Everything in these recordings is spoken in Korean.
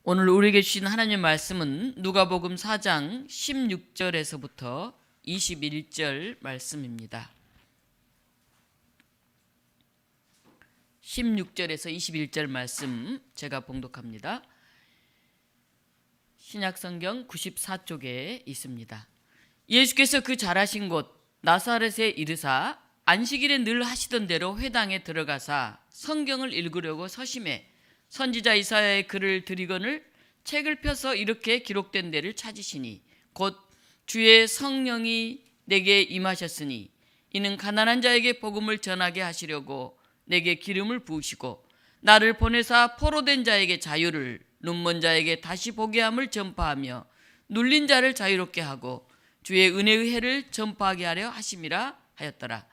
오늘 우리에게 주신 하나님의 말씀은 누가복음 4장 16절에서부터 21절 말씀입니다. 16절에서 21절 말씀 제가 봉독합니다. 신약성경 94쪽에 있습니다. 예수께서 그 자라신 곳 나사렛에 이르사 안식일에 늘 하시던 대로 회당에 들어가사 성경을 읽으려고 서심해 선지자 이사야의 글을 들이거늘 책을 펴서 이렇게 기록된 데를 찾으시니 곧 주의 성령이 내게 임하셨으니 이는 가난한 자에게 복음을 전하게 하시려고 내게 기름을 부으시고 나를 보내사 포로된 자에게 자유를 눈먼 자에게 다시 보게 함을 전파하며 눌린 자를 자유롭게 하고 주의 은혜의 해를 전파하게 하려 하심이라 하였더라.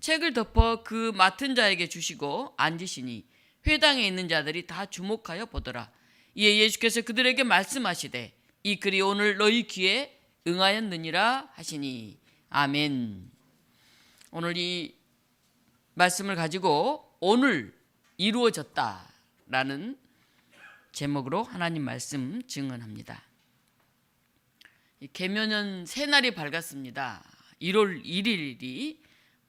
책을 덮어 그 맡은 자에게 주시고 앉으시니 회당에 있는 자들이 다 주목하여 보더라. 이에 예수께서 그들에게 말씀하시되 이 글이 오늘 너희 귀에 응하였느니라 하시니 아멘. 오늘 이 말씀을 가지고 오늘 이루어졌다라는 제목으로 하나님 말씀 증언합니다. 계묘년 새날이 밝았습니다. 1월 1일이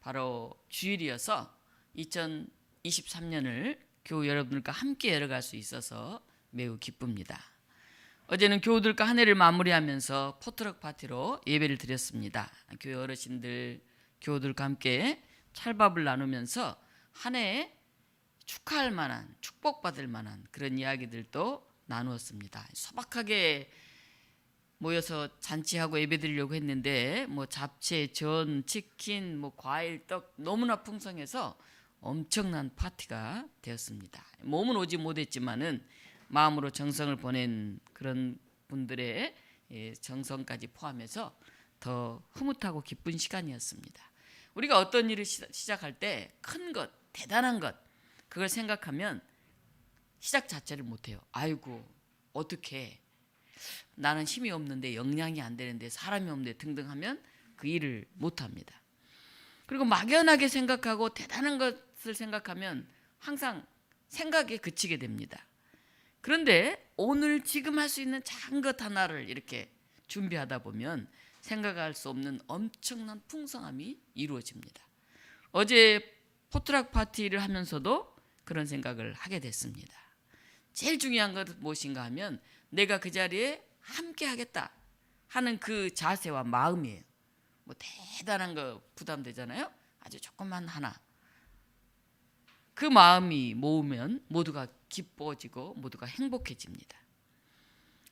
바로 주일이어서 2023년을 교우 여러분들과 함께 열어갈 수 있어서 매우 기쁩니다. 어제는 교우들과 한 해를 마무리하면서 포트럭 파티로 예배를 드렸습니다. 교회 어르신들, 교우들과 함께 찰밥을 나누면서 한 해에 축하할 만한, 축복받을 만한 그런 이야기들도 나누었습니다. 소박하게 모여서 잔치하고 예배드리려고 했는데 잡채, 전, 치킨, 과일, 떡 너무나 풍성해서 엄청난 파티가 되었습니다. 몸은 오지 못했지만은 마음으로 정성을 보낸 그런 분들의 정성까지 포함해서 더 흐뭇하고 기쁜 시간이었습니다. 우리가 어떤 일을 시작할 때 큰 것, 대단한 것 그걸 생각하면 시작 자체를 못해요. 아이고 어떻게 나는 힘이 없는데 역량이 안 되는데 사람이 없는데 등등 하면 그 일을 못합니다. 그리고 막연하게 생각하고 대단한 것을 생각하면 항상 생각에 그치게 됩니다. 그런데 오늘 지금 할 수 있는 작은 것 하나를 이렇게 준비하다 보면 생각할 수 없는 엄청난 풍성함이 이루어집니다. 어제 포트락 파티를 하면서도 그런 생각을 하게 됐습니다. 제일 중요한 것은 무엇인가 하면 내가 그 자리에 함께 하겠다 하는 그 자세와 마음이에요. 대단한 거 부담되잖아요. 아주 조그만 하나. 그 마음이 모으면 모두가 기뻐지고 모두가 행복해집니다.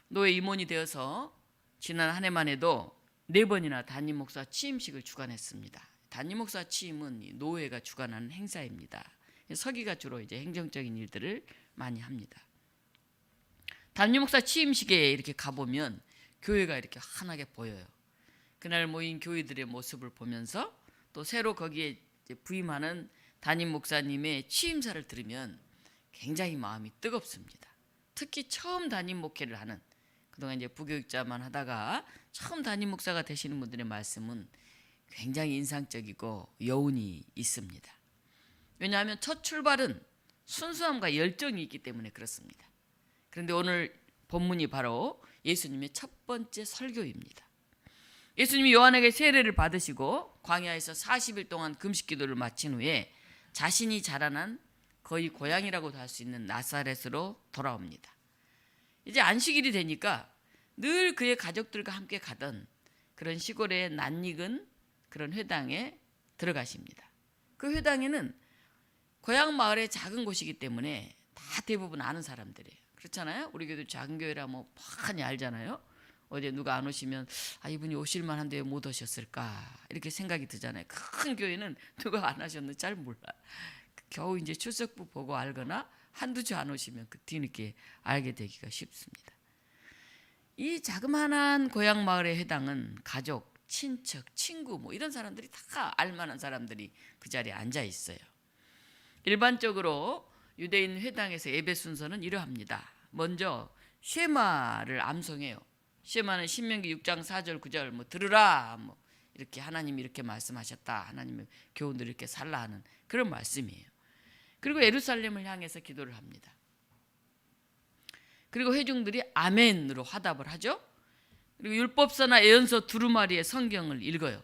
노예 임원이 되어서 지난 한 해만 해도 4번이나 담임 목사 취임식을 주관했습니다. 담임 목사 취임은 노예가 주관하는 행사입니다. 서기가 주로 이제 행정적인 일들을 많이 합니다. 담임 목사 취임식에 이렇게 가보면 교회가 이렇게 환하게 보여요. 그날 모인 교회들의 모습을 보면서 또 새로 거기에 부임하는 담임 목사님의 취임사를 들으면 굉장히 마음이 뜨겁습니다. 특히 처음 담임 목회를 하는 그동안 이제 부교육자만 하다가 처음 담임 목사가 되시는 분들의 말씀은 굉장히 인상적이고 여운이 있습니다. 왜냐하면 첫 출발은 순수함과 열정이 있기 때문에 그렇습니다. 그런데 오늘 본문이 바로 예수님의 첫 번째 설교입니다. 예수님이 요한에게 세례를 받으시고 광야에서 40일 동안 금식 기도를 마친 후에 자신이 자라난 거의 고향이라고도 할 수 있는 나사렛으로 돌아옵니다. 이제 안식일이 되니까 늘 그의 가족들과 함께 가던 그런 시골의 낯익은 그런 회당에 들어가십니다. 그 회당에는 고향 마을의 작은 곳이기 때문에 다 대부분 아는 사람들이에요. 그렇잖아요. 우리 교회도 작은 교회라 뻔히 알잖아요. 어제 누가 안 오시면 이분이 오실만 한데 왜 못 오셨을까 이렇게 생각이 드잖아요. 큰 교회는 누가 안 하셨는지 잘 몰라. 겨우 이제 출석부 보고 알거나 한두 주 안 오시면 그 뒤늦게 알게 되기가 쉽습니다. 이 자그마한 고향 마을의 회당은 가족, 친척, 친구 이런 사람들이 다 알만한 사람들이 그 자리에 앉아 있어요. 일반적으로 유대인 회당에서 예배 순서는 이러합니다. 먼저 쉐마를 암송해요. 쉐마는 신명기 6장 4절 9절 들으라 이렇게 하나님이 이렇게 말씀하셨다. 하나님의 교훈들 이렇게 살라 하는 그런 말씀이에요. 그리고 예루살렘을 향해서 기도를 합니다. 그리고 회중들이 아멘으로 화답을 하죠. 그리고 율법서나 예언서 두루마리의 성경을 읽어요.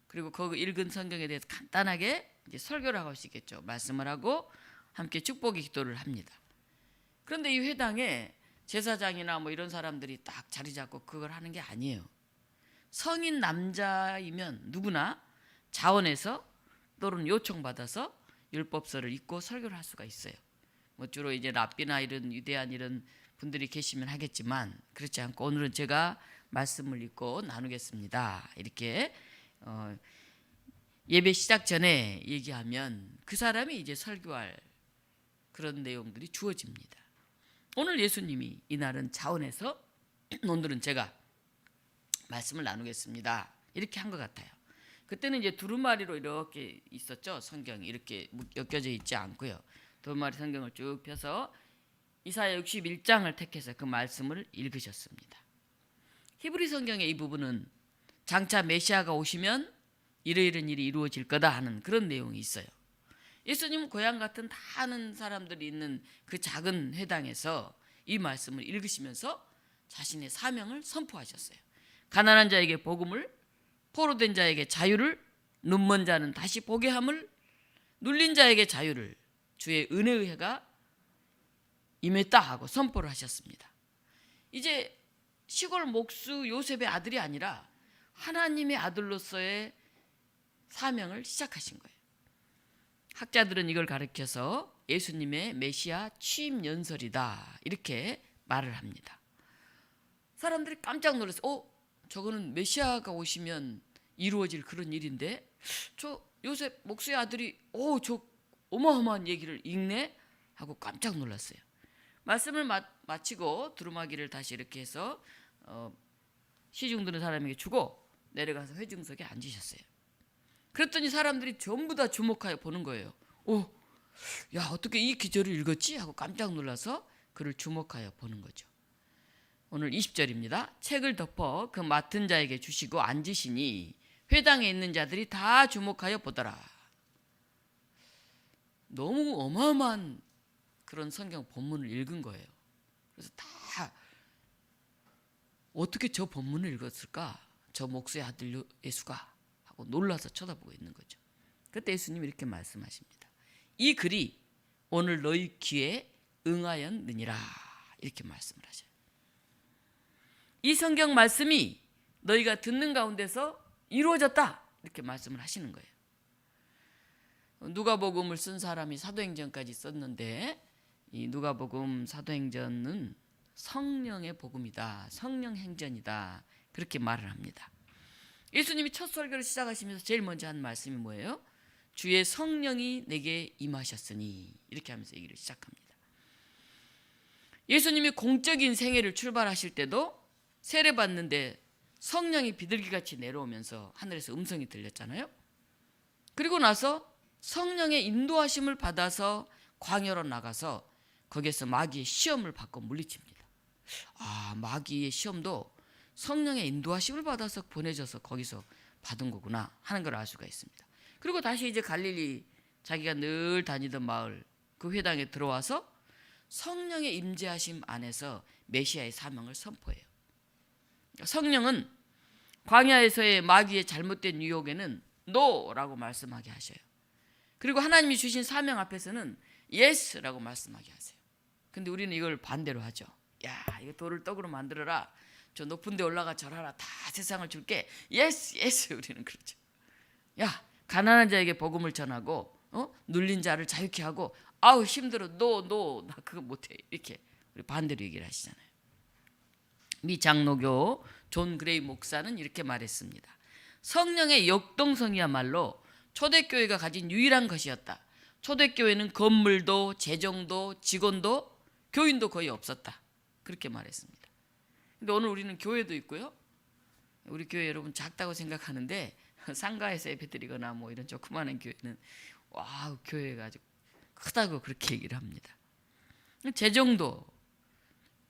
그리고 그 읽은 성경에 대해서 간단하게 이제 설교를 하고 있겠죠. 말씀을 하고 함께 축복의 기도를 합니다. 그런데 이 회당에 제사장이나 뭐 이런 사람들이 딱 자리 잡고 그걸 하는 게 아니에요. 성인 남자이면 누구나 자원해서 또는 요청받아서 율법서를 읽고 설교를 할 수가 있어요. 뭐 주로 이제 랍비나 이런 위대한 이런 분들이 계시면 하겠지만 그렇지 않고 오늘은 제가 말씀을 읽고 나누겠습니다. 이렇게 예배 시작 전에 얘기하면 그 사람이 이제 설교할 그런 내용들이 주어집니다. 오늘 예수님이 이날은 자원해서 오늘은 제가 말씀을 나누겠습니다. 이렇게 한 것 같아요. 그때는 이제 두루마리로 이렇게 있었죠. 성경이 이렇게 엮여져 있지 않고요. 두루마리 성경을 쭉 펴서 이사야 61장을 택해서 그 말씀을 읽으셨습니다. 히브리 성경의 이 부분은 장차 메시아가 오시면 이러이런 일이 이루어질 거다 하는 그런 내용이 있어요. 예수님은 고향 같은 다 아는 사람들이 있는 그 작은 회당에서 이 말씀을 읽으시면서 자신의 사명을 선포하셨어요. 가난한 자에게 복음을, 포로된 자에게 자유를, 눈먼 자는 다시 보게 함을, 눌린 자에게 자유를, 주의 은혜의 해가 임했다 하고 선포를 하셨습니다. 이제 시골 목수 요셉의 아들이 아니라 하나님의 아들로서의 사명을 시작하신 거예요. 학자들은 이걸 가리켜서 예수님의 메시아 취임 연설이다 이렇게 말을 합니다. 사람들이 깜짝 놀라서 저거는 메시아가 오시면 이루어질 그런 일인데 저 요셉 목수의 아들이 저 어마어마한 얘기를 읽네 하고 깜짝 놀랐어요. 말씀을 마치고 두루마기를 다시 이렇게 해서 시중 드는 사람에게 주고 내려가서 회중석에 앉으셨어요. 그랬더니 사람들이 전부 다 주목하여 보는 거예요. 야 어떻게 이 기절을 읽었지? 하고 깜짝 놀라서 그를 주목하여 보는 거죠. 오늘 20절입니다. 책을 덮어 그 맡은 자에게 주시고 앉으시니 회당에 있는 자들이 다 주목하여 보더라. 너무 어마어마한 그런 성경 본문을 읽은 거예요. 그래서 다 어떻게 저 본문을 읽었을까? 저 목수의 아들 예수가 하고 놀라서 쳐다보고 있는 거죠. 그때 예수님이 이렇게 말씀하십니다. 이 글이 오늘 너희 귀에 응하였느니라 이렇게 말씀을 하셔요. 이 성경 말씀이 너희가 듣는 가운데서 이루어졌다 이렇게 말씀을 하시는 거예요. 누가복음을 쓴 사람이 사도행전까지 썼는데 이 누가복음 사도행전은 성령의 복음이다, 성령 행전이다 그렇게 말을 합니다. 예수님이 첫 설교를 시작하시면서 제일 먼저 한 말씀이 뭐예요? 주의 성령이 내게 임하셨으니 이렇게 하면서 얘기를 시작합니다. 예수님이 공적인 생애를 출발하실 때도 세례받는데 성령이 비둘기같이 내려오면서 하늘에서 음성이 들렸잖아요. 그리고 나서 성령의 인도하심을 받아서 광야로 나가서 거기에서 마귀의 시험을 받고 물리칩니다. 마귀의 시험도 성령의 인도하심을 받아서 보내져서 거기서 받은 거구나 하는 걸 알 수가 있습니다. 그리고 다시 이제 갈릴리 자기가 늘 다니던 마을 그 회당에 들어와서 성령의 임재하심 안에서 메시아의 사명을 선포해요. 성령은 광야에서의 마귀의 잘못된 유혹에는 NO라고 말씀하게 하셔요. 그리고 하나님이 주신 사명 앞에서는 YES라고 말씀하게 하세요. 근데 우리는 이걸 반대로 하죠. 야, 이거 돌을 떡으로 만들어라. 저 높은 데 올라가 절하라. 다 세상을 줄게. 예스 우리는 그렇죠. 야, 가난한 자에게 복음을 전하고 눌린 자를 자유케 하고 힘들어. 노 나 그거 못해. 이렇게 우리 반대로 얘기를 하시잖아요. 미 장로교 존 그레이 목사는 이렇게 말했습니다. 성령의 역동성이야말로 초대교회가 가진 유일한 것이었다. 초대교회는 건물도 재정도 직원도 교인도 거의 없었다. 그렇게 말했습니다. 근데 오늘 우리는 교회도 있고요. 우리 교회 여러분 작다고 생각하는데 상가에서 예배드리거나 뭐 이런 조그마한 교회는 교회가 아주 크다고 그렇게 얘기를 합니다. 재정도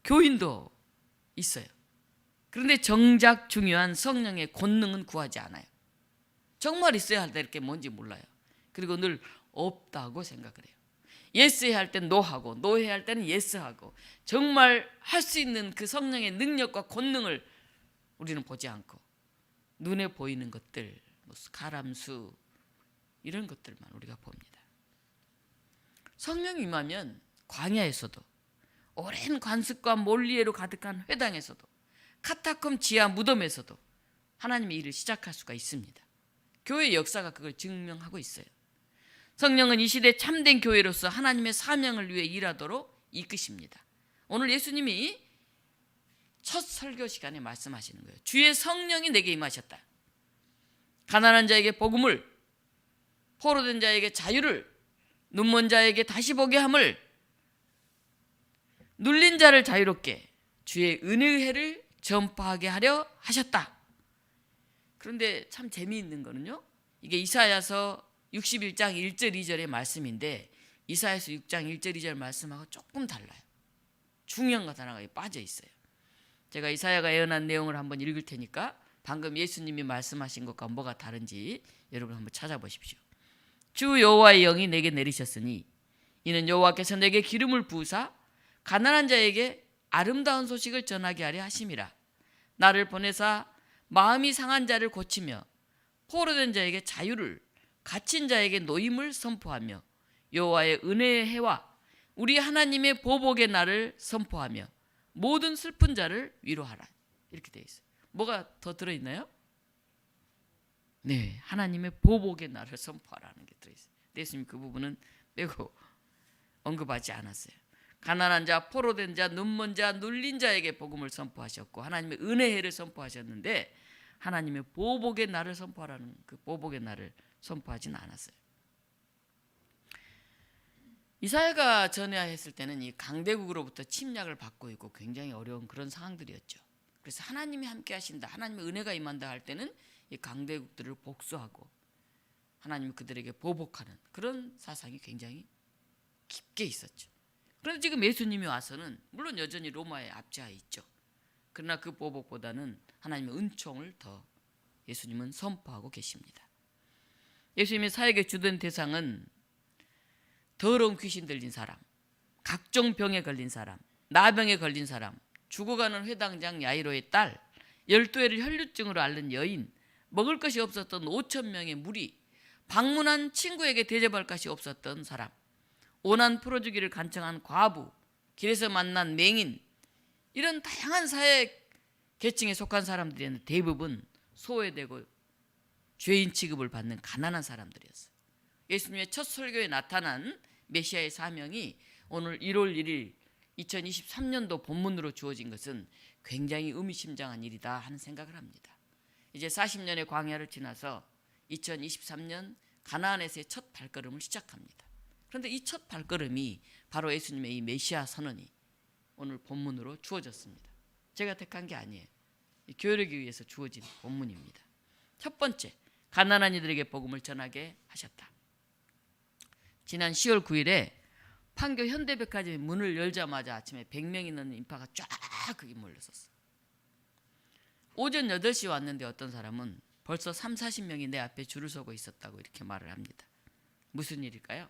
교인도 있어요. 그런데 정작 중요한 성령의 권능은 구하지 않아요. 정말 있어야 할 때 이렇게 뭔지 몰라요. 그리고 늘 없다고 생각을 해요. 예스해야 할 땐 노하고 노해야 할 때는 예스하고 정말 할 수 있는 그 성령의 능력과 권능을 우리는 보지 않고 눈에 보이는 것들, 뭐 가람수 이런 것들만 우리가 봅니다. 성령이 임하면 광야에서도 오랜 관습과 몰리에로 가득한 회당에서도 카타콤 지하 무덤에서도 하나님의 일을 시작할 수가 있습니다. 교회의 역사가 그걸 증명하고 있어요. 성령은 이 시대 참된 교회로서 하나님의 사명을 위해 일하도록 이끄십니다. 오늘 예수님이 첫 설교 시간에 말씀하시는 거예요. 주의 성령이 내게 임하셨다. 가난한 자에게 복음을, 포로된 자에게 자유를, 눈먼 자에게 다시 보게 함을, 눌린 자를 자유롭게 주의 은혜의 해를 전파하게 하려 하셨다. 그런데 참 재미있는 거는요, 이게 이사야서 61장 1절 2절의 말씀인데 이사야서 6장 1절 2절 말씀하고 조금 달라요. 중요한 것 하나가 빠져 있어요. 제가 이사야가 예언한 내용을 한번 읽을 테니까 방금 예수님이 말씀하신 것과 뭐가 다른지 여러분 한번 찾아보십시오. 주 여호와의 영이 내게 내리셨으니 이는 여호와께서 내게 기름을 부으사 가난한 자에게 아름다운 소식을 전하게 하려 하심이라. 나를 보내사 마음이 상한 자를 고치며 포로된 자에게 자유를, 갇힌 자에게 노임을 선포하며 여호와의 은혜의 해와 우리 하나님의 보복의 날을 선포하며 모든 슬픈 자를 위로하라. 이렇게 되어 있어요. 뭐가 더 들어있나요? 네, 하나님의 보복의 날을 선포하라는 게 들어있어요. 예수님 그 부분은 빼고 언급하지 않았어요. 가난한 자, 포로된 자, 눈먼 자, 눌린 자에게 복음을 선포하셨고 하나님의 은혜를 선포하셨는데 하나님의 보복의 날을 선포하라는 그 보복의 날을 선포하지는 않았어요. 이사야가 전야했을 때는 이 강대국으로부터 침략을 받고 있고 굉장히 어려운 그런 상황들이었죠. 그래서 하나님이 함께 하신다, 하나님의 은혜가 임한다 할 때는 이 강대국들을 복수하고 하나님이 그들에게 보복하는 그런 사상이 굉장히 깊게 있었죠. 그런데 지금 예수님이 와서는 물론 여전히 로마의 압제하에 있죠. 그러나 그 보복보다는 하나님의 은총을 더 예수님은 선포하고 계십니다. 예수님의 사역의 주된 대상은 더러운 귀신 들린 사람, 각종 병에 걸린 사람, 나병에 걸린 사람, 죽어가는 회당장 야이로의 딸, 12해를 혈류증으로 앓는 여인, 먹을 것이 없었던 5천 명의 무리, 방문한 친구에게 대접할 것이 없었던 사람, 오난 풀어주기를 간청한 과부, 길에서 만난 맹인, 이런 다양한 사회 계층에 속한 사람들이었는데 대부분 소외되고 죄인 취급을 받는 가난한 사람들이었어요. 예수님의 첫 설교에 나타난 메시아의 사명이 오늘 1월 1일 2023년도 본문으로 주어진 것은 굉장히 의미심장한 일이다 하는 생각을 합니다. 이제 40년의 광야를 지나서 2023년 가나안에서의 첫 발걸음을 시작합니다. 그런데 이 첫 발걸음이 바로 예수님의 이 메시아 선언이 오늘 본문으로 주어졌습니다. 제가 택한 게 아니에요. 교회를 위해서 주어진 본문입니다. 첫 번째, 가난한 이들에게 복음을 전하게 하셨다. 지난 10월 9일에 판교 현대백화점이 문을 열자마자 아침에 100명이 넘는 인파가 쫙 거기 몰렸었어요. 오전 8시에 왔는데 어떤 사람은 벌써 30-40명이 내 앞에 줄을 서고 있었다고 이렇게 말을 합니다. 무슨 일일까요?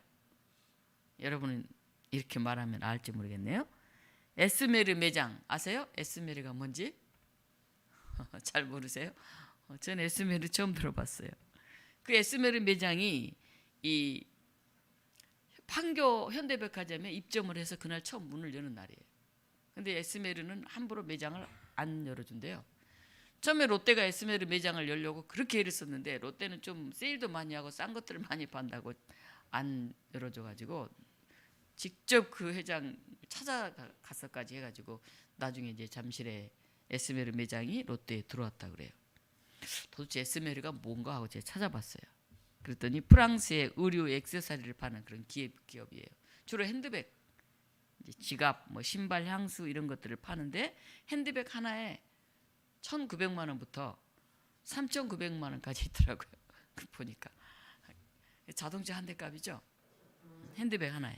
여러분은 이렇게 말하면 알지 모르겠네요. 에스메르 매장 아세요? 에스메르가 뭔지? 잘 모르세요? 전 에스메르 처음 들어봤어요. 그 에스메르 매장이 이 판교 현대백화점에 입점을 해서 그날 처음 문을 여는 날이에요. 근데 에스메르는 함부로 매장을 안 열어준대요. 처음에 롯데가 에스메르 매장을 열려고 그렇게 애를 썼는데 롯데는 좀 세일도 많이 하고 싼 것들을 많이 판다고 안 열어줘가지고 직접 그 회장 찾아가서까지 해가지고 나중에 이제 잠실에 에스메르 매장이 롯데에 들어왔다 그래요. 도대체 에스메르가 뭔가 하고 제가 찾아봤어요. 그랬더니 프랑스의 의류 액세서리를 파는 그런 기업이에요. 주로 핸드백, 지갑, 뭐 신발, 향수 이런 것들을 파는데 핸드백 하나에 1,900만 원부터 3,900만 원까지 있더라고요. 그 보니까 자동차 한 대 값이죠. 핸드백 하나에.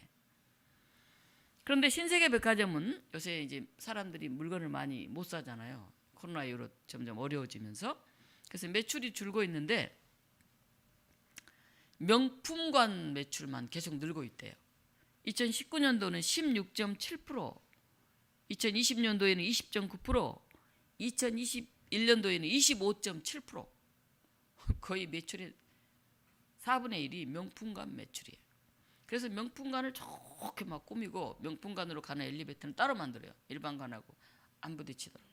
그런데 신세계 백화점은 요새 이제 사람들이 물건을 많이 못 사잖아요. 코로나 이후로 점점 어려워지면서. 그래서 매출이 줄고 있는데 명품관 매출만 계속 늘고 있대요. 2019년도는 16.7%, 2020년도에는 20.9%, 2021년도에는 25.7%. 거의 매출의 4분의 1이 명품관 매출이에요. 그래서 명품관을 좋게 막 꾸미고 명품관으로 가는 엘리베이터는 따로 만들어요. 일반관하고 안 부딪히도록.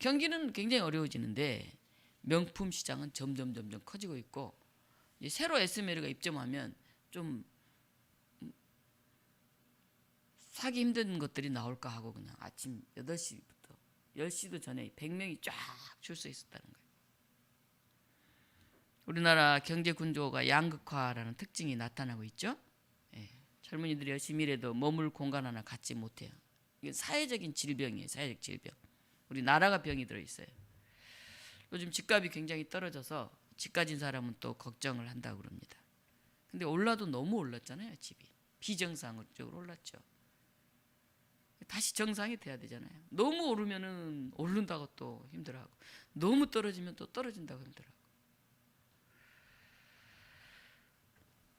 경기는 굉장히 어려워지는데 명품 시장은 점점 커지고 있고, 이제 새로 에스메르가 입점하면 좀 사기 힘든 것들이 나올까 하고 그냥 아침 8시부터 10시도 전에 100명이 쫙 출서 있었다는 거예요. 우리나라 경제 구조가 양극화라는 특징이 나타나고 있죠. 예, 젊은이들이 열심히 일해도 머물 공간 하나 갖지 못해요. 이게 사회적인 질병이에요. 사회적 질병. 우리 나라가 병이 들어있어요. 요즘 집값이 굉장히 떨어져서 집 가진 사람은 또 걱정을 한다고 그럽니다. 근데 올라도 너무 올랐잖아요. 집이 비정상적으로 올랐죠. 다시 정상이 돼야 되잖아요. 너무 오르면은 오른다고 또 힘들어하고, 너무 떨어지면 또 떨어진다고 힘들어하고.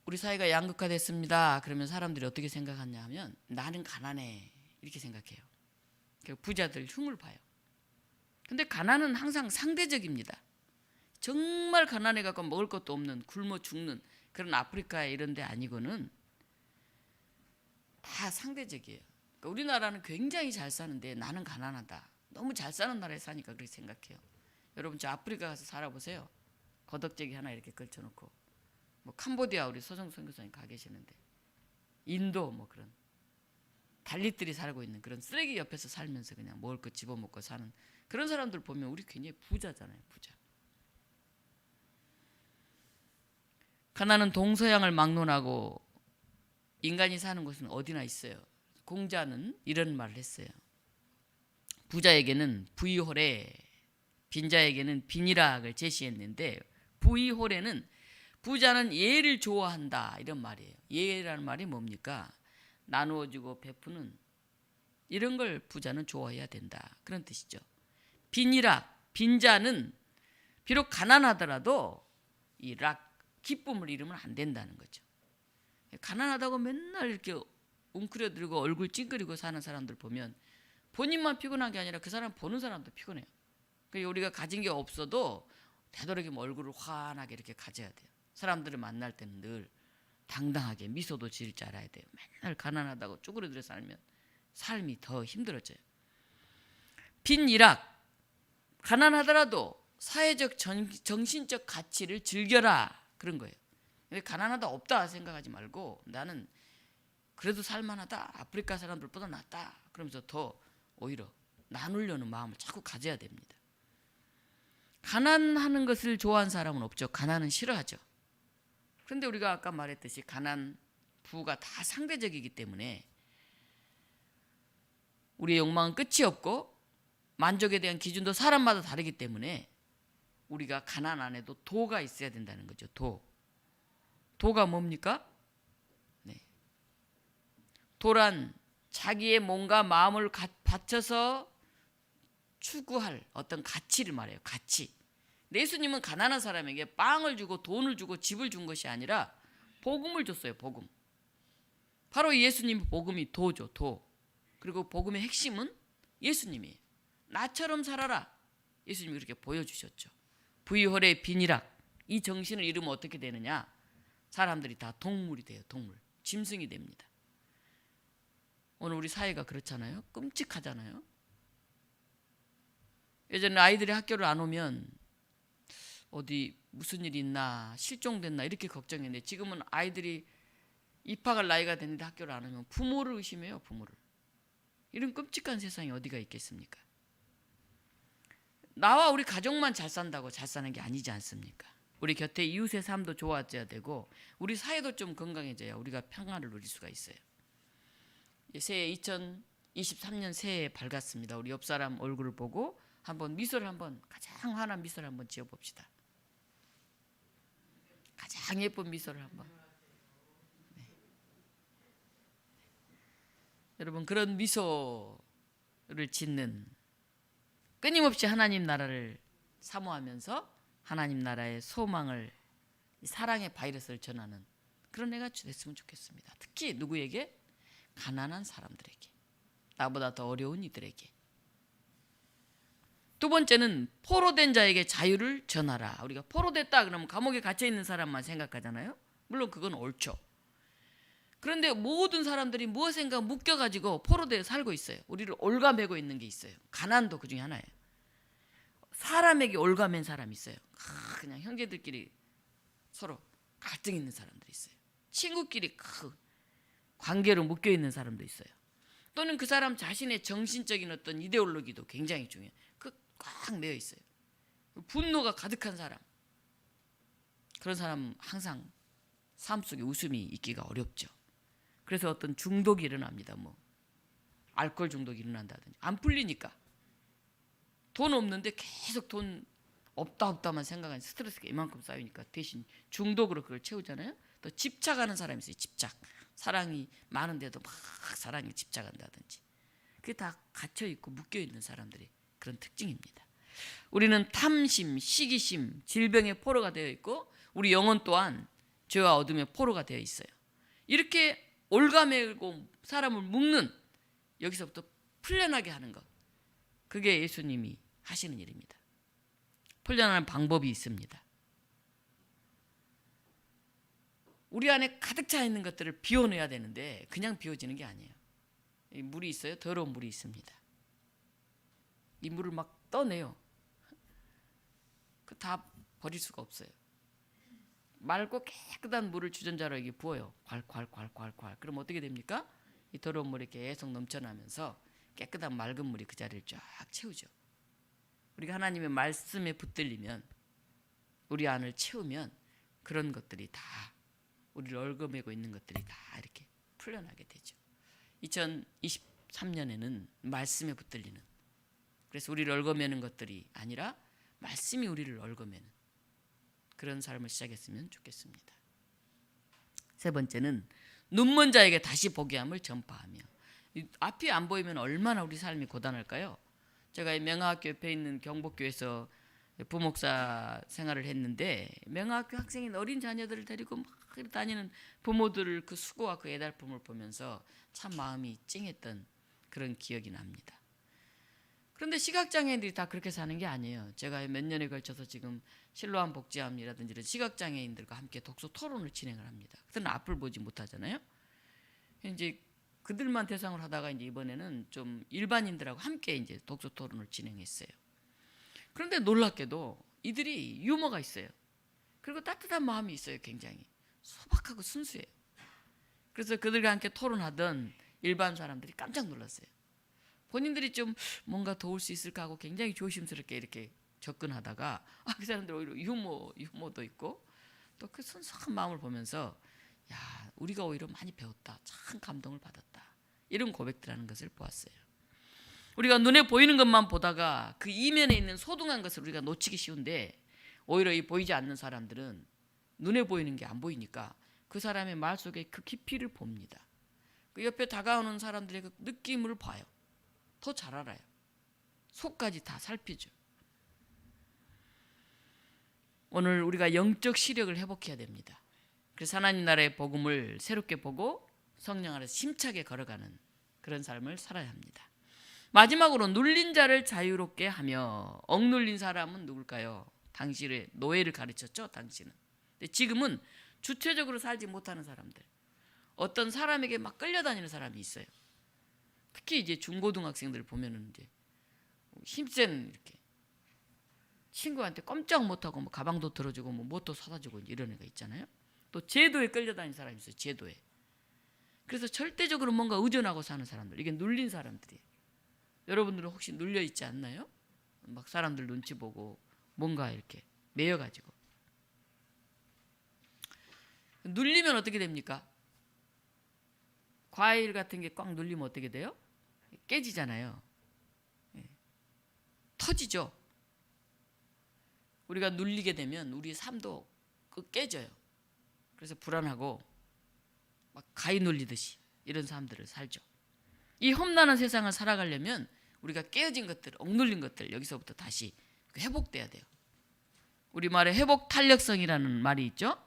우리 사회가 양극화됐습니다. 그러면 사람들이 어떻게 생각하냐 하면 나는 가난해 이렇게 생각해요. 부자들 흉을 봐요. 근데 가난은 항상 상대적입니다. 정말 가난해 갖고 먹을 것도 없는 굶어 죽는 그런 아프리카 이런 데 아니고는 다 상대적이에요. 그러니까 우리나라는 굉장히 잘 사는데 나는 가난하다. 너무 잘 사는 나라에 사니까 그렇게 생각해요. 여러분 저 아프리카 가서 살아보세요. 거덕제기 하나 이렇게 걸쳐놓고, 뭐 캄보디아 우리 서정 선교사님 가 계시는데, 인도 뭐 그런 달리들이 살고 있는 그런 쓰레기 옆에서 살면서 그냥 먹을 거 집어먹고 사는 그런 사람들 보면 우리 굉장히 부자잖아요. 부자. 가난은 동서양을 막론하고 인간이 사는 곳은 어디나 있어요. 공자는 이런 말을 했어요. 부자에게는 부의호래, 빈자에게는 빈이락을 제시했는데, 부의호래는 부자는 예를 좋아한다 이런 말이에요. 예라는 말이 뭡니까? 나누어주고 베푸는 이런 걸 부자는 좋아해야 된다 그런 뜻이죠. 빈이락, 빈자는 비록 가난하더라도 이 락, 기쁨을 잃으면 안 된다는 거죠. 가난하다고 맨날 이렇게 웅크려들고 얼굴 찡그리고 사는 사람들 보면 본인만 피곤한 게 아니라 그 사람 보는 사람도 피곤해요. 그러니까 우리가 가진 게 없어도 되도록이면 얼굴을 환하게 이렇게 가져야 돼요. 사람들을 만날 때는 늘 당당하게 미소도 지을 줄 알아야 돼요. 맨날 가난하다고 쭈그러들어 살면 삶이 더 힘들어져요. 빈일학, 가난하더라도 사회적 정신적 가치를 즐겨라 그런 거예요. 근데 가난하다 없다 생각하지 말고 나는 그래도 살만하다, 아프리카 사람들보다 낫다 그러면서 더 오히려 나누려는 마음을 자꾸 가져야 됩니다. 가난하는 것을 좋아하는 사람은 없죠. 가난은 싫어하죠. 그런데 우리가 아까 말했듯이 가난, 부가 다 상대적이기 때문에 우리의 욕망은 끝이 없고 만족에 대한 기준도 사람마다 다르기 때문에 우리가 가난 안에도 도가 있어야 된다는 거죠. 도가 뭡니까? 네. 도란 자기의 몸과 마음을 바쳐서 추구할 어떤 가치를 말해요. 가치. 예수님은 가난한 사람에게 빵을 주고 돈을 주고 집을 준 것이 아니라 복음을 줬어요. 복음. 바로 예수님의 복음이 도죠. 도. 그리고 복음의 핵심은 예수님이에요. 나처럼 살아라. 예수님이 그렇게 보여주셨죠. 부의홀의 빈이락. 이 정신을 잃으면 어떻게 되느냐? 사람들이 다 동물이 돼요. 동물. 짐승이 됩니다. 오늘 우리 사회가 그렇잖아요. 끔찍하잖아요. 예전에 아이들이 학교를 안 오면 어디 무슨 일이 있나, 실종됐나 이렇게 걱정했는데 지금은 아이들이 입학할 나이가 됐는데 학교를 안 오면 부모를 의심해요. 부모를. 이런 끔찍한 세상이 어디가 있겠습니까? 나와 우리 가족만 잘 산다고 잘 사는 게 아니지 않습니까? 우리 곁에 이웃의 삶도 좋아져야 되고 우리 사회도 좀 건강해져야 우리가 평화를 누릴 수가 있어요. 새해 2023년 새해 밝았습니다. 우리 옆 사람 얼굴을 보고 한번 미소를 한번, 가장 환한 미소를 한번 지어봅시다. 가장 예쁜 미소를 한번. 네. 여러분 그런 미소를 짓는, 끊임없이 하나님 나라를 사모하면서 하나님 나라의 소망을, 사랑의 바이러스를 전하는 그런 애가 됐으면 좋겠습니다. 특히 누구에게? 가난한 사람들에게, 나보다 더 어려운 이들에게. 두 번째는 포로된 자에게 자유를 전하라. 우리가 포로됐다 그러면 감옥에 갇혀 있는 사람만 생각하잖아요. 물론 그건 옳죠. 그런데 모든 사람들이 무엇인가 묶여가지고 포로되어 살고 있어요. 우리를 올가매고 있는 게 있어요. 가난도 그 중에 하나예요. 사람에게 올가맨 사람이 있어요. 그냥 형제들끼리 서로 갈등 있는 사람들이 있어요. 친구끼리 관계로 묶여 있는 사람도 있어요. 또는 그 사람 자신의 정신적인 어떤 이데올로기도 굉장히 중요해요. 꽉 매여 있어요. 분노가 가득한 사람, 그런 사람 항상 삶 속에 웃음이 있기가 어렵죠. 그래서 어떤 중독이 일어납니다. 뭐 알코올 중독이 일어난다든지, 안 풀리니까. 돈 없는데 계속 돈 없다만 생각하는 스트레스가 이만큼 쌓이니까 대신 중독으로 그걸 채우잖아요. 또 집착하는 사람이 있어요. 집착. 사랑이 많은데도 막 사랑에 집착한다든지. 그게 다 갇혀있고 묶여있는 사람들이 그런 특징입니다. 우리는 탐심, 시기심, 질병의 포로가 되어 있고 우리 영혼 또한 죄와 어둠의 포로가 되어 있어요. 이렇게 올가매고 사람을 묶는, 여기서부터 풀려나게 하는 것, 그게 예수님이 하시는 일입니다. 풀려나는 방법이 있습니다. 우리 안에 가득 차 있는 것들을 비워내야 되는데 그냥 비워지는 게 아니에요. 물이 있어요. 더러운 물이 있습니다. 이 물을 막 떠내요. 다 버릴 수가 없어요. 맑고 깨끗한 물을 주전자로 이렇게 부어요. 콸콸콸콸콸. 그럼 어떻게 됩니까? 이 더러운 물이 계속 넘쳐나면서 깨끗한 맑은 물이 그 자리를 쫙 채우죠. 우리가 하나님의 말씀에 붙들리면, 우리 안을 채우면 그런 것들이 다, 우리를 얽어매고 있는 것들이 다 이렇게 풀려나게 되죠. 2023년에는 말씀에 붙들리는, 그래서 우리를 얽어매는 것들이 아니라 말씀이 우리를 얽어매는 그런 삶을 시작했으면 좋겠습니다. 세 번째는 눈먼 자에게 다시 보게 함을 전파하며. 앞이 안 보이면 얼마나 우리 삶이 고단할까요? 제가 명화학교 옆에 있는 경복교에서 부목사 생활을 했는데, 명화학교 학생인 어린 자녀들을 데리고 막 다니는 부모들을 그 수고와 그 애달픔을 보면서 참 마음이 찡했던 그런 기억이 납니다. 그런데 시각장애인들이 다 그렇게 사는 게 아니에요. 제가 몇 년에 걸쳐서 지금 실로암 복지암이라든지 이런 시각장애인들과 함께 독서 토론을 진행을 합니다. 그들은 앞을 보지 못하잖아요. 이제 그들만 대상으로 하다가 이제 이번에는 좀 일반인들하고 함께 이제 독서 토론을 진행했어요. 그런데 놀랍게도 이들이 유머가 있어요. 그리고 따뜻한 마음이 있어요. 굉장히 소박하고 순수해요. 그래서 그들과 함께 토론하던 일반 사람들이 깜짝 놀랐어요. 본인들이 좀 뭔가 도울 수 있을까 하고 굉장히 조심스럽게 이렇게 접근하다가 그 사람들 오히려 유머도 있고 또 그 순수한 마음을 보면서, 야, 우리가 오히려 많이 배웠다, 참 감동을 받았다, 이런 고백들하는 것을 보았어요. 우리가 눈에 보이는 것만 보다가 그 이면에 있는 소중한 것을 우리가 놓치기 쉬운데, 오히려 이 보이지 않는 사람들은 눈에 보이는 게 안 보이니까 그 사람의 말 속에 그 깊이를 봅니다. 그 옆에 다가오는 사람들의 그 느낌을 봐요. 더 잘 알아요. 속까지 다 살피죠. 오늘 우리가 영적 시력을 회복해야 됩니다. 그래서 하나님 나라의 복음을 새롭게 보고 성령 아래서 힘차게 걸어가는 그런 삶을 살아야 합니다. 마지막으로 눌린 자를 자유롭게 하며. 억눌린 사람은 누굴까요? 당시의 노예를 가르쳤죠. 당시는. 근데 지금은 주체적으로 살지 못하는 사람들, 어떤 사람에게 막 끌려다니는 사람이 있어요. 특히 이제 중고등학생들 보면은 이제 힘센 이렇게 친구한테 꼼짝 못하고 뭐 가방도 들어주고 뭐 뭣도 사다 주고 이런 애가 있잖아요. 또 제도에 끌려다니는 사람이 있어요. 제도에. 그래서 절대적으로 뭔가 의존하고 사는 사람들, 이게 눌린 사람들이에요. 여러분들은 혹시 눌려 있지 않나요? 막 사람들 눈치 보고 뭔가 이렇게 매여가지고. 눌리면 어떻게 됩니까? 과일 같은 게 꽉 눌리면 어떻게 돼요? 깨지잖아요. 터지죠. 우리가 눌리게 되면 우리 삶도 깨져요. 그래서 불안하고 막 가위 눌리듯이 이런 사람들을 살죠. 이 험난한 세상을 살아가려면 우리가 깨어진 것들, 억눌린 것들, 여기서부터 다시 회복돼야 돼요. 우리 말에 회복 탄력성이라는 말이 있죠.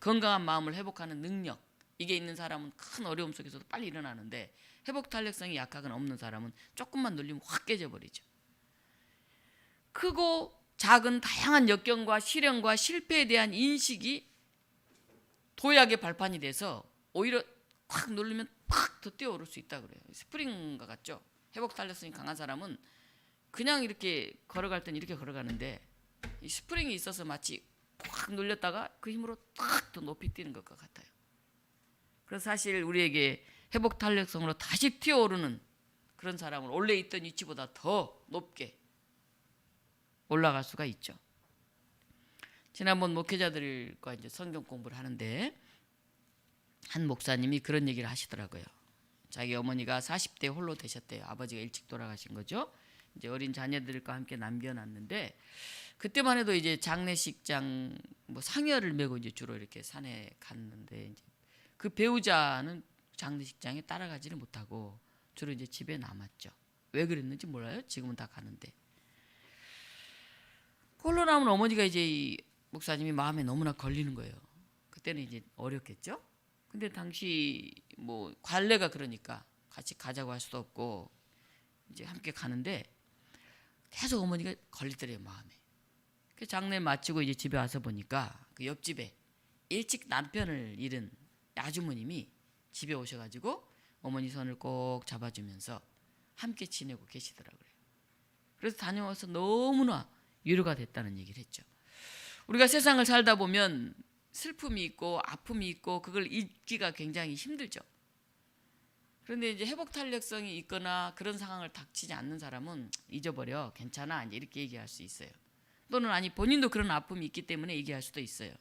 건강한 마음을 회복하는 능력, 이게 있는 사람은 큰 어려움 속에서도 빨리 일어나는데, 회복 탄력성이 약하거나 없는 사람은 조금만 눌리면 확 깨져버리죠. 크고 작은 다양한 역경과 시련과 실패에 대한 인식이 도약의 발판이 돼서 오히려 확 누르면 팍 더 뛰어오를 수 있다 그래요. 스프링과 같죠. 회복 탄력성이 강한 사람은 그냥 이렇게 걸어갈 땐 이렇게 걸어가는데, 이 스프링이 있어서 마치 확 눌렸다가 그 힘으로 딱 더 높이 뛰는 것과 같아요. 그래서 사실 우리에게 회복 탄력성으로 다시 튀어오르는 그런 사람은 원래 있던 위치보다 더 높게 올라갈 수가 있죠. 지난번 목회자들과 이제 성경 공부를 하는데 한 목사님이 그런 얘기를 하시더라고요. 자기 어머니가 40대 홀로 되셨대요. 아버지가 일찍 돌아가신 거죠. 이제 어린 자녀들과 함께 남겨놨는데, 그때만 해도 이제 장례식장 뭐 상여를 메고 이제 주로 이렇게 산에 갔는데, 이제 그 배우자는 장례식장에 따라가지를 못하고 주로 이제 집에 남았죠. 왜 그랬는지 몰라요. 지금은 다 가는데. 홀로 남은 어머니가 이제 이 목사님이 마음에 너무나 걸리는 거예요. 그때는 이제 어렸겠죠. 근데 당시 뭐 관례가 그러니까 같이 가자고 할 수도 없고 이제 함께 가는데 계속 어머니가 걸리더래요, 마음에. 그 장례 마치고 이제 집에 와서 보니까 그 옆집에 일찍 남편을 잃은 아주머님이 집에 오셔가지고 어머니 손을 꼭 잡아주면서 함께 지내고 계시더라고요. 그래서 다녀와서 너무나 위로가 됐다는 얘기를 했죠. 우리가 세상을 살다 보면 슬픔이 있고 아픔이 있고 그걸 잊기가 굉장히 힘들죠. 그런데 이제 회복 탄력성이 있거나 그런 상황을 닥치지 않는 사람은 잊어버려, 괜찮아, 이제 이렇게 얘기할 수 있어요. 또는 아니 본인도 그런 아픔이 있기 때문에 얘기할 수도 있어요.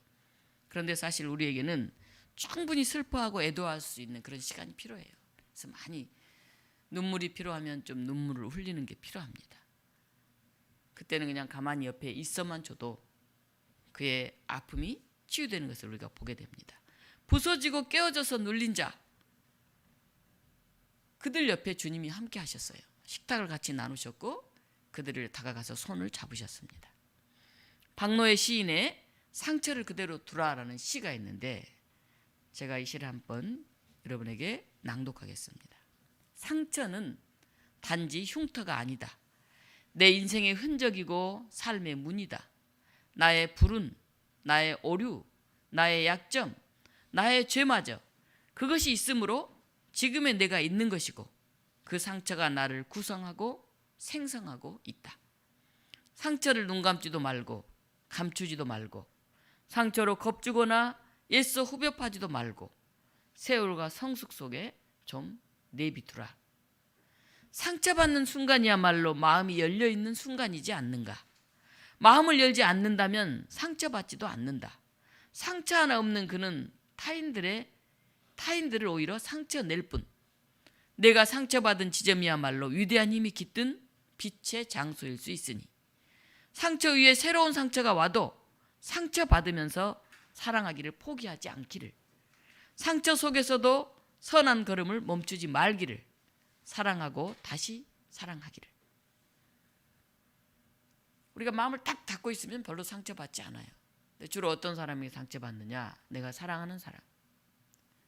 그런데 사실 우리에게는 충분히 슬퍼하고 애도할 수 있는 그런 시간이 필요해요. 그래서 많이 눈물이 필요하면 좀 눈물을 흘리는 게 필요합니다. 그때는 그냥 가만히 옆에 있어만 줘도 그의 아픔이 치유되는 것을 우리가 보게 됩니다. 부서지고 깨어져서 눌린 자, 그들 옆에 주님이 함께 하셨어요. 식탁을 같이 나누셨고 그들을 다가가서 손을 잡으셨습니다. 박노의 시인의 상처를 그대로 두라라는 시가 있는데, 제가 이 시를 한번 여러분에게 낭독하겠습니다. 상처는 단지 흉터가 아니다. 내 인생의 흔적이고 삶의 문이다. 나의 불운, 나의 오류, 나의 약점, 나의 죄마저 그것이 있으므로 지금의 내가 있는 것이고 그 상처가 나를 구성하고 생성하고 있다. 상처를 눈 감지도 말고 감추지도 말고 상처로 겁주거나 애써 후벼파지도 말고 세월과 성숙 속에 좀 내비두라. 상처받는 순간이야말로 마음이 열려있는 순간이지 않는가. 마음을 열지 않는다면 상처받지도 않는다. 상처 하나 없는 그는 타인들을 오히려 상처 낼 뿐. 내가 상처받은 지점이야말로 위대한 힘이 깃든 빛의 장소일 수 있으니 상처 위에 새로운 상처가 와도 상처받으면서 사랑하기를 포기하지 않기를, 상처 속에서도 선한 걸음을 멈추지 말기를, 사랑하고 다시 사랑하기를. 우리가 마음을 딱 닫고 있으면 별로 상처받지 않아요. 주로 어떤 사람이 상처받느냐? 내가 사랑하는 사람,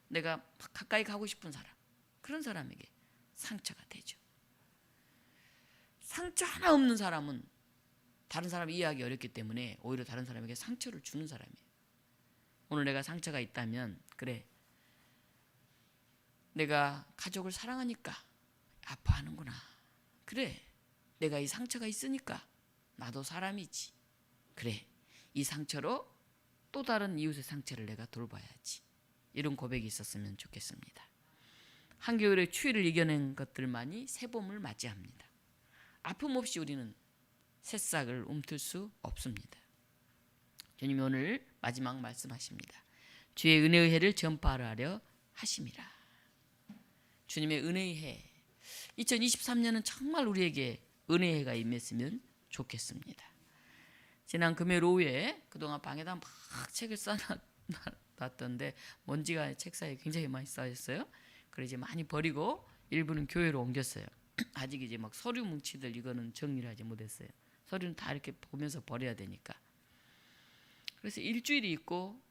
내가 가까이 가고 싶은 사람, 그런 사람에게 상처가 되죠. 상처 하나 없는 사람은 다른 사람 이해하기 어렵기 때문에 오히려 다른 사람에게 상처를 주는 사람이에요. 오늘 내가 상처가 있다면, 그래, 내가 가족을 사랑하니까 아파하는구나. 그래, 내가 이 상처가 있으니까 나도 사람이지. 그래, 이 상처로 또 다른 이웃의 상처를 내가 돌봐야지. 이런 고백이 있었으면 좋겠습니다. 한겨울의 추위를 이겨낸 것들만이 새봄을 맞이합니다. 아픔 없이 우리는 새싹을 움틀 수 없습니다. 주님이 오늘 마지막 말씀하십니다. 주의 은혜의 해를 전파하려 하심이라. 주님의 은혜의 해, 2023년은 정말 우리에게 은혜의 해가 임했으면 좋겠습니다. 지난 금요일 오후에 그동안 방에다 막 책을 써놨던데 먼지가 책상에 굉장히 많이 쌓였어요. 그래서 이제 많이 버리고 일부는 교회로 옮겼어요. 아직 이제 막 서류 뭉치들 이거는 정리를 하지 못했어요. 서류는 다 이렇게 보면서 버려야 되니까. 그래서 일주일이 있고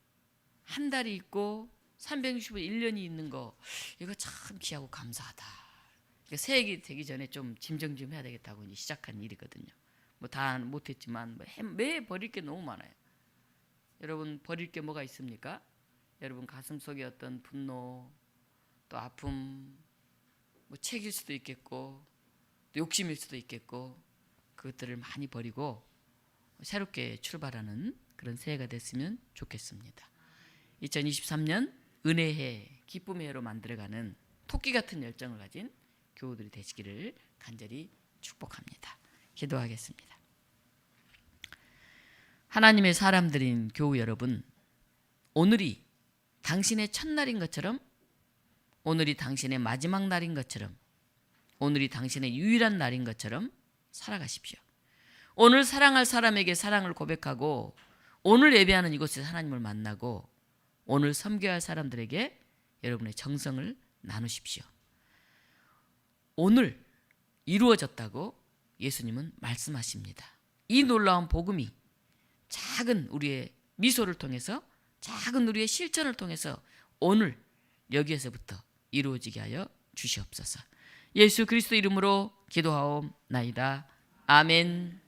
한 달이 있고 365일 1년이 있는 거 이거 참 귀하고 감사하다. 그러니까 새해가 되기 전에 좀 짐정 좀 해야 되겠다고 이제 시작한 일이거든요. 뭐 다 못했지만 매 버릴 게 너무 많아요. 여러분 버릴 게 뭐가 있습니까? 여러분 가슴 속에 어떤 분노, 또 아픔, 뭐 책일 수도 있겠고, 또 욕심일 수도 있겠고, 그것들을 많이 버리고 새롭게 출발하는 그런 새해가 됐으면 좋겠습니다. 2023년 은혜해, 기쁨의 해로 만들어가는 토끼 같은 열정을 가진 교우들이 되시기를 간절히 축복합니다. 기도하겠습니다. 하나님의 사람들인 교우 여러분, 오늘이 당신의 첫날인 것처럼, 오늘이 당신의 마지막 날인 것처럼, 오늘이 당신의 유일한 날인 것처럼 살아가십시오. 오늘 사랑할 사람에게 사랑을 고백하고, 오늘 예배하는 이곳에서 하나님을 만나고, 오늘 섬겨야 할 사람들에게 여러분의 정성을 나누십시오. 오늘 이루어졌다고 예수님은 말씀하십니다. 이 놀라운 복음이 작은 우리의 미소를 통해서, 작은 우리의 실천을 통해서 오늘 여기에서부터 이루어지게 하여 주시옵소서. 예수 그리스도 이름으로 기도하옵나이다. 아멘.